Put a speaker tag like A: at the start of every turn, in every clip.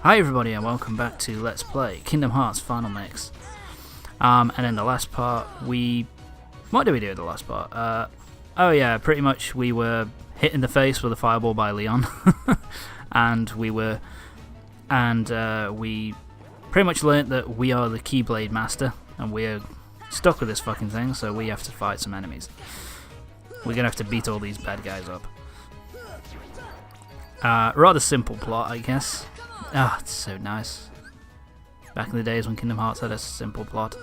A: Hi everybody and welcome back to Let's Play Kingdom Hearts Final Mix. And in the last part what did we do in the last part? Oh yeah, pretty much we were hit in the face with a fireball by Leon. and we pretty much learnt that we are the Keyblade Master and we're stuck with this fucking thing, so we have to fight some enemies. We're gonna have to beat all these bad guys up. Rather simple plot, I guess. Ah, it's so nice. Back in the days when Kingdom Hearts had a simple plot.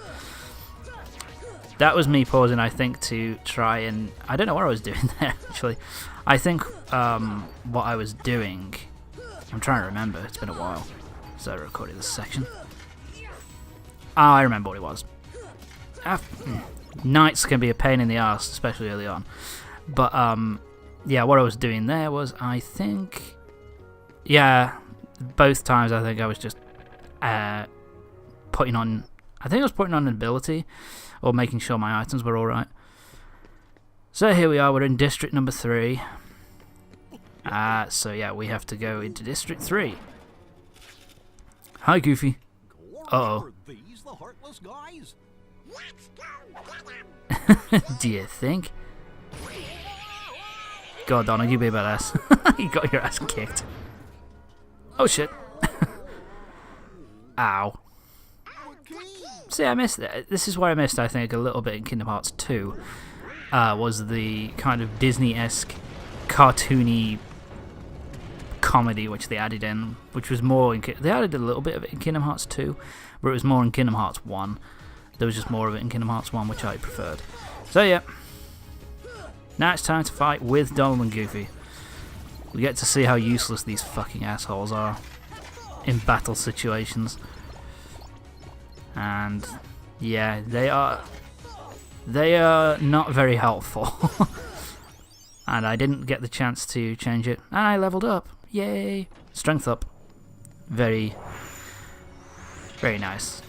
A: That was me pausing, I think, to try and... I don't know what I was doing there, actually. I think what I was doing... I'm trying to remember, it's been a while since I recorded this section. Oh, I remember what it was. Knights can be a pain in the arse, especially early on. But, yeah, what I was doing there was, I think... Yeah... Both times I think I was just putting on... I think I was putting on an ability or making sure my items were alright. So here we are, we're in District number 3. So yeah, we have to go into District 3. Hi Goofy. Uh-oh.
B: Are these the heartless guys?
A: Do you think? God, Donna, you be a badass. You got your ass kicked. Oh shit. Ow. See, I missed it. This is where I missed, I think, a little bit in Kingdom Hearts 2. Was the kind of Disney-esque, cartoony comedy which they added in, which was more in... They added a little bit of it in Kingdom Hearts 2, but it was more in Kingdom Hearts 1. There was just more of it in Kingdom Hearts 1, which I preferred. So yeah. Now it's time to fight with Donald and Goofy. We get to see how useless these fucking assholes are in battle situations. And yeah, they are not very helpful. And I didn't get the chance to change it. And I leveled up. Yay! Strength up. Very, very nice.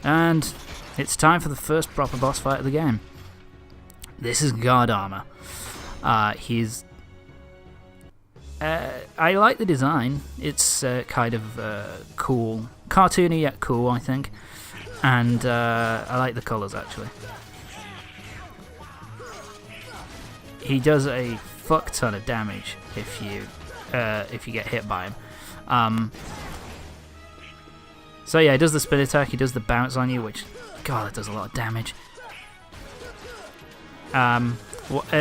A: And it's time for the first proper boss fight of the game. This is Guard Armor. He's... I like the design. It's kind of cool. Cartoony yet cool, I think. And I like the colours, actually. He does a fuck ton of damage if you get hit by him. So yeah, he does the spin attack, he does the bounce on you, which... God, that does a lot of damage. What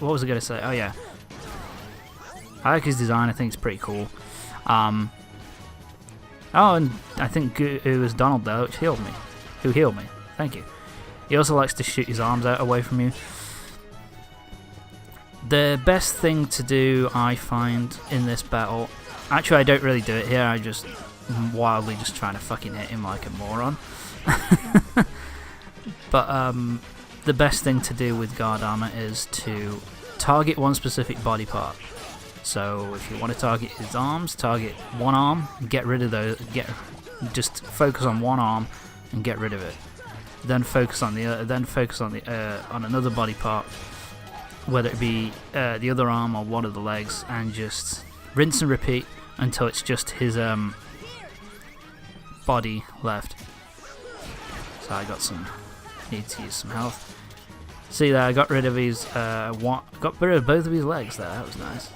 A: was I going to say? Oh yeah. I like his design, I think it's pretty cool. Oh, and I think it was Donald there, which healed me. Who healed me. Thank you. He also likes to shoot his arms out away from you. The best thing to do, I find, in this battle... Actually, I don't really do it here, I just wildly just trying to fucking hit him like a moron. But, the best thing to do with Guard Armor is to target one specific body part. So if you want to target his arms, target one arm, get rid of those. Just focus on one arm and get rid of it. Then focus on the on another body part, whether it be the other arm or one of the legs, and just rinse and repeat until it's just his body left. So I need to use some health. See there, I got rid of his got rid of both of his legs there. That was nice.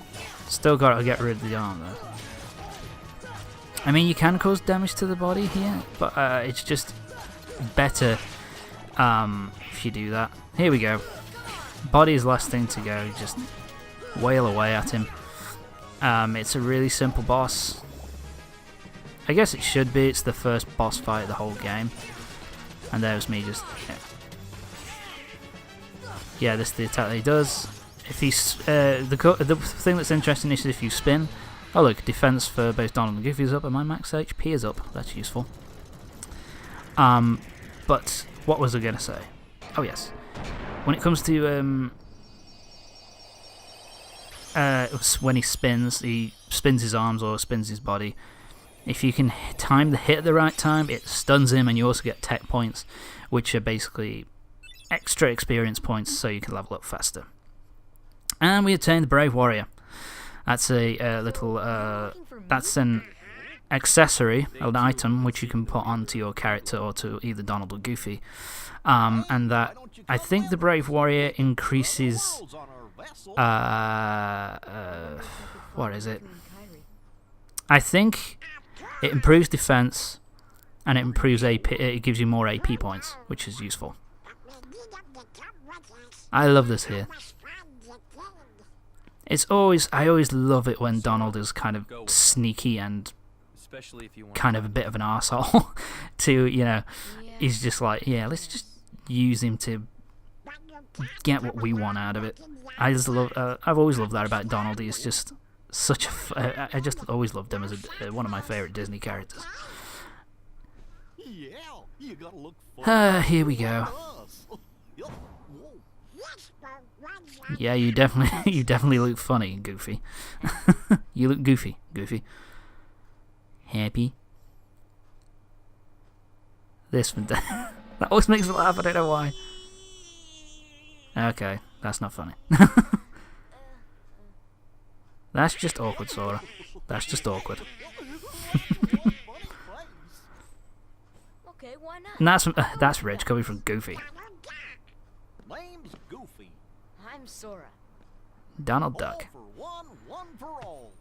A: Still got to get rid of the arm though. I mean, you can cause damage to the body here, but it's just better if you do that. Here we go. Body's last thing to go. Just wail away at him. It's a really simple boss. I guess it should be. It's the first boss fight of the whole game. And there's me just... Yeah, this is the attack that he does. If he's the thing that's interesting is if you spin. Oh look, defense for both Donald and Goofy is up, and my max HP is up. That's useful. But what was I gonna say? Oh yes, when it comes to when he spins his arms or spins his body. If you can time the hit at the right time, it stuns him, and you also get tech points, which are basically extra experience points, so you can level up faster. And we obtained the Brave Warrior. That's a little. That's an accessory, an item which you can put onto your character or to either Donald or Goofy, and that I think the Brave Warrior increases. What is it? I think it improves defense and it improves AP. It gives you more AP points, which is useful. I love this here. I always love it when Donald is kind of sneaky and kind of a bit of an arsehole to, he's just like, yeah, let's just use him to get what we want out of it. I've always loved that about Donald. He's just such I just always loved him as one of my favourite Disney characters. Here we go. Yeah, you definitely look funny, Goofy. You look goofy, Goofy. Happy. This one, that always makes me laugh. I don't know why. Okay, that's not funny. That's just awkward, Sora. That's just awkward.
C: Okay, why not?
A: And that's rich coming from Goofy.
B: Name's Goofy.
C: I'm Sora.
A: Donald Duck.
B: All for one, one for all.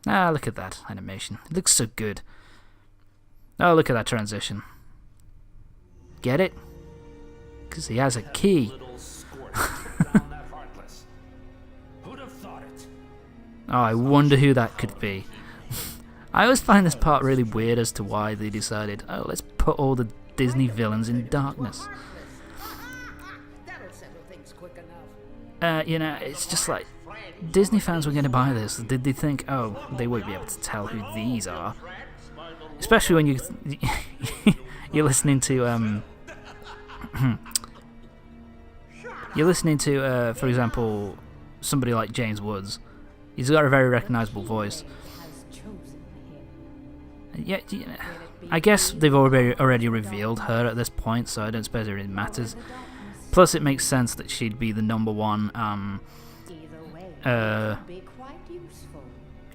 A: Ah, look at that animation. It looks so good. Oh, look at that transition. Get it? Because he has a key. Oh, I wonder who that could be. I always find this part really weird as to why they decided, oh, let's put all the Disney villains in darkness. It's just like, Disney fans were going to buy this. Did they think, oh, they won't be able to tell who these are? Especially when you're listening to, for example, somebody like James Woods. He's got a very recognisable voice. Yeah, I guess they've already revealed her at this point, so I don't suppose it really matters. Plus, it makes sense that she'd be the number one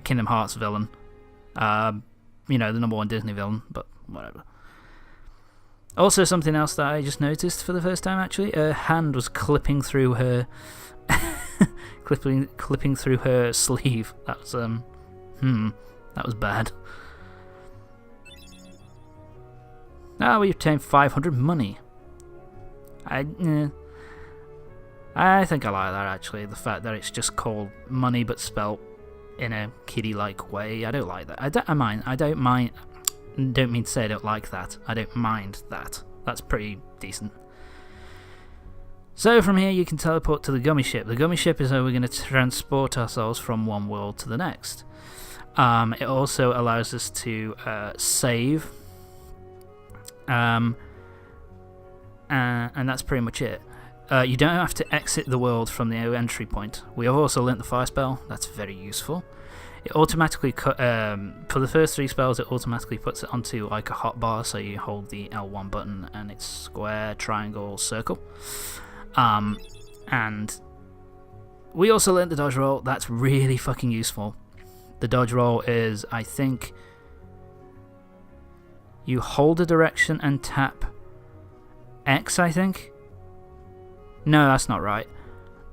A: Kingdom Hearts villain. The number one Disney villain, but whatever. Also, something else that I just noticed for the first time, actually, her hand was clipping through her, clipping through her sleeve. That was that was bad. Now we obtained 500 money. I think I like that, actually. The fact that it's just called money but spelt in a kiddie-like way. I don't like that. I don't mind. Don't mean to say I don't like that. I don't mind that. That's pretty decent. So from here you can teleport to the gummy ship. The gummy ship is how we're going to transport ourselves from one world to the next. It also allows us to save. And that's pretty much it. You don't have to exit the world from the entry point. We have also learnt the fire spell. That's very useful. It automatically for the first 3 spells, it automatically puts it onto like a hotbar, so you hold the L1 button and it's square, triangle, circle. And we also learnt the dodge roll. That's really fucking useful. The dodge roll is, I think, you hold a direction and tap X, I think. No, that's not right.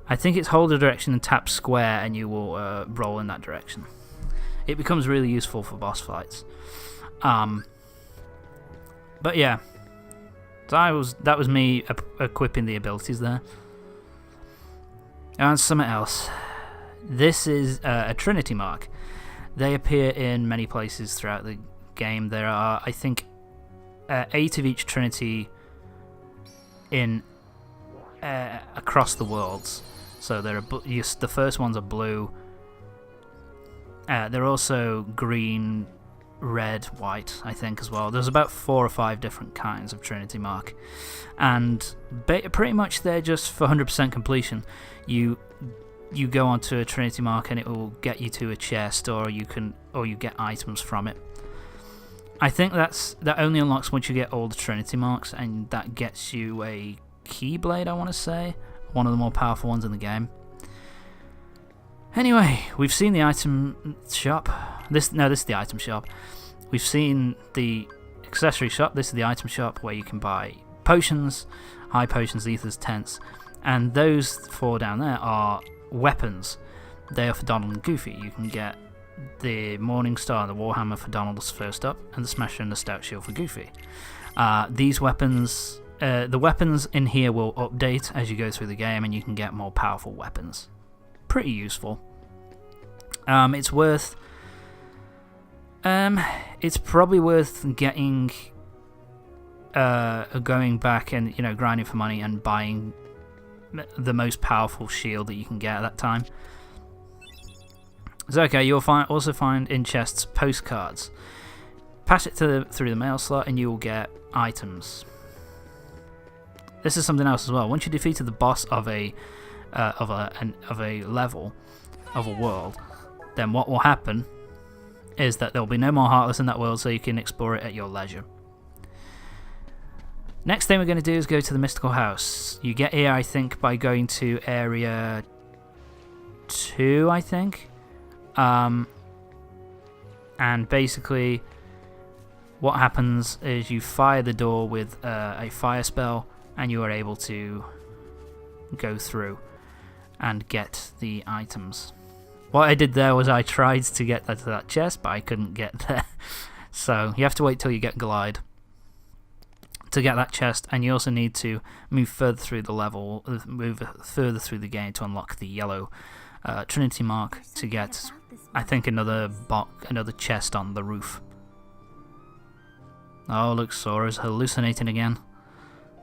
A: I think it's hold a direction and tap square and you will roll in that direction. It becomes really useful for boss fights. But yeah, so that was me equipping the abilities there. And something else. This is a Trinity mark. They appear in many places throughout the game. There are, I think, 8 of each Trinity in across the worlds. So there are the first ones are blue. They're also green, red, white, I think, as well. There's about 4 or 5 different kinds of Trinity mark, and pretty much they're just for 100% completion. You go onto a Trinity mark and it will get you to a chest, or you get items from it. I think that only unlocks once you get all the Trinity marks, and that gets you a Keyblade, I want to say, one of the more powerful ones in the game. Anyway, we've seen the item shop. This is the item shop. We've seen the accessory shop. This is the item shop where you can buy potions, high potions, ethers, tents, and those four down there are weapons. They are for Donald and Goofy. You can get the Morning Star and the Warhammer for Donald's first up, and the Smasher and the Stout Shield for Goofy. These weapons, the weapons in here will update as you go through the game, and you can get more powerful weapons. Pretty useful. It's worth. It's probably worth getting, going back and grinding for money and buying the most powerful shield that you can get at that time. It's okay. You'll also find in chests postcards. Pass it through the mail slot, and you will get items. This is something else as well. Once you defeated the boss of a level of a world, then what will happen is that there will be no more Heartless in that world, so you can explore it at your leisure. Next thing we're going to do is go to the Mystical House. You get here, I think, by going to Area 2, I think. And basically, what happens is you fire the door with a fire spell, and you are able to go through and get the items. What I did there was I tried to get to that chest, but I couldn't get there. So you have to wait till you get Glide to get that chest, and you also need to move further through the level, move further through the game to unlock the yellow Trinity mark to get, I think, another chest on the roof. Oh, look, Sora's hallucinating again.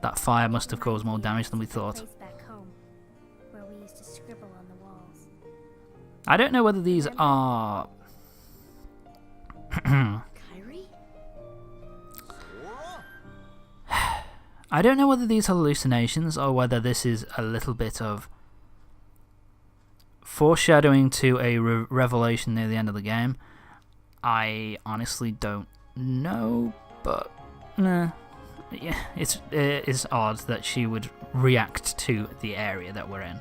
A: That fire must have caused more damage than we thought. I don't know whether these are... I don't know whether these are hallucinations or whether this is a little bit of foreshadowing to a revelation near the end of the game. I honestly don't know, but yeah, it's odd that she would react to the area that we're in.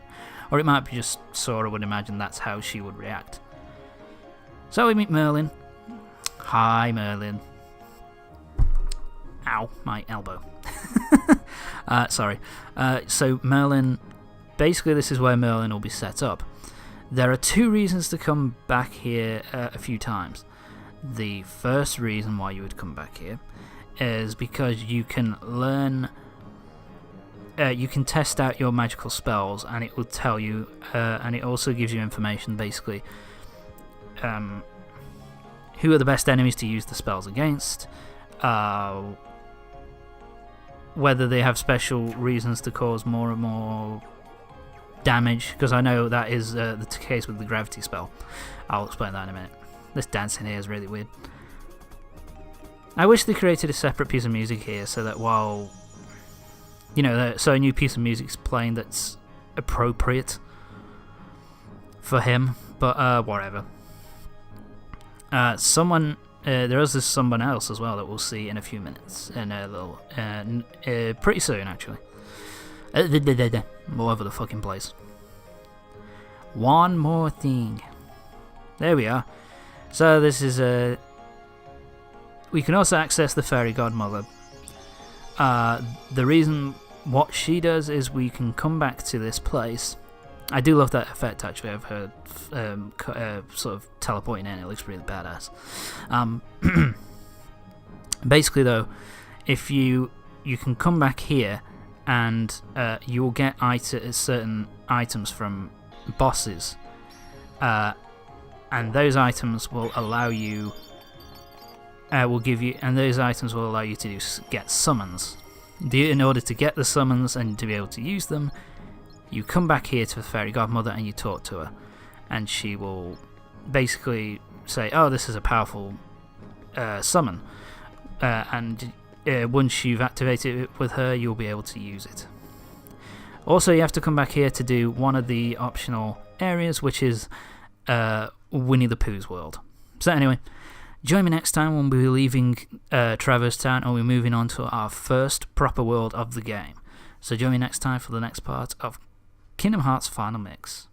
A: Or it might be just Sora would imagine that's how she would react. So we meet Merlin. Hi, Merlin. Ow, my elbow. Sorry. So Merlin, basically this is where Merlin will be set up. There are two reasons to come back here a few times. The first reason why you would come back here is because you can learn... you can test out your magical spells, and it will tell you, and it also gives you information, basically, who are the best enemies to use the spells against, whether they have special reasons to cause more and more damage, because I know that is the case with the gravity spell. I'll explain that in a minute. This dancing here is really weird. I wish they created a separate piece of music here so that while... so a new piece of music's playing that's appropriate for him, but whatever. There is this someone else as well that we'll see in a few minutes, in a little, pretty soon actually. All over the fucking place. One more thing. There we are. So this is we can also access the Fairy Godmother. The reason what she does is we can come back to this place. I do love that effect actually of her sort of teleporting in. It looks really badass. Basically though, if you can come back here and you will get certain items from bosses, and those items will allow you those items will allow you to get summons. In order to get the summons and to be able to use them, you come back here to the Fairy Godmother and you talk to her, and she will basically say, oh, this is a powerful summon, and once you've activated it with her, you'll be able to use it. Also, you have to come back here to do one of the optional areas, which is Winnie the Pooh's world. So anyway, join me next time when we'll be leaving Traverse Town and we're moving on to our first proper world of the game. So join me next time for the next part of Kingdom Hearts Final Mix.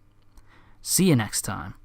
A: See you next time.